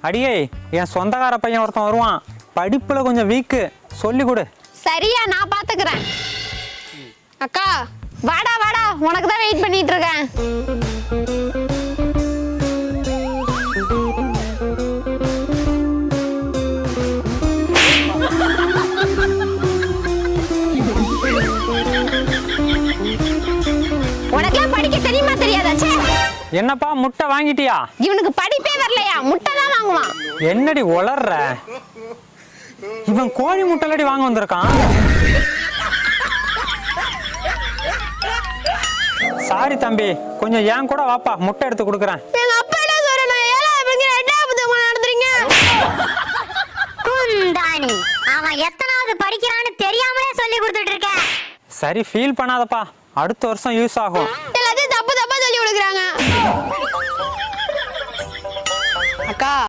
அடியே, என் சொந்தக்கார பையன் ஒருத்தன் வருவான், படிப்புல கொஞ்சம் வீக்கு, சொல்லி கொடு. சரியா, நான் பாத்துக்கிறேன். அக்கா வாடா வாடா, உனக்கு தான் வெயிட் பண்ணிட்டு இருக்கேன். உனக்கெல்லாம் படிக்க தெரியுமா தெரியாதாச்சே? என்னப்பா முட்டை வாங்கிட்டியா? இவனுக்கு படிப்பே வரலையா, முட்டை தான் வாங்குவான். என்னடி உளர்ற? இவன் கோழி முட்டைலடி வாங்க வந்திருக்கான். சாரி தம்பி, கொஞ்சம் ஏன் கூட வாப்பா, முட்டை எடுத்து கொடுக்குறேன். எங்க அப்பா என்ன சொல்றேன், நடந்துறீங்க. குந்தாணி, அவன் எத்தனாவது படிக்கிறான்னு தெரியாமலே சொல்லி கொடுத்துட்டு இருக்க. சரி, ஃபீல் பண்ணாதப்பா, அடுத்த வருஷம் யூஸ் ஆகும். எல்லாத்தையும் தப்பு தப்பா சொல்லி கொடுக்குறாங்க. அக்கா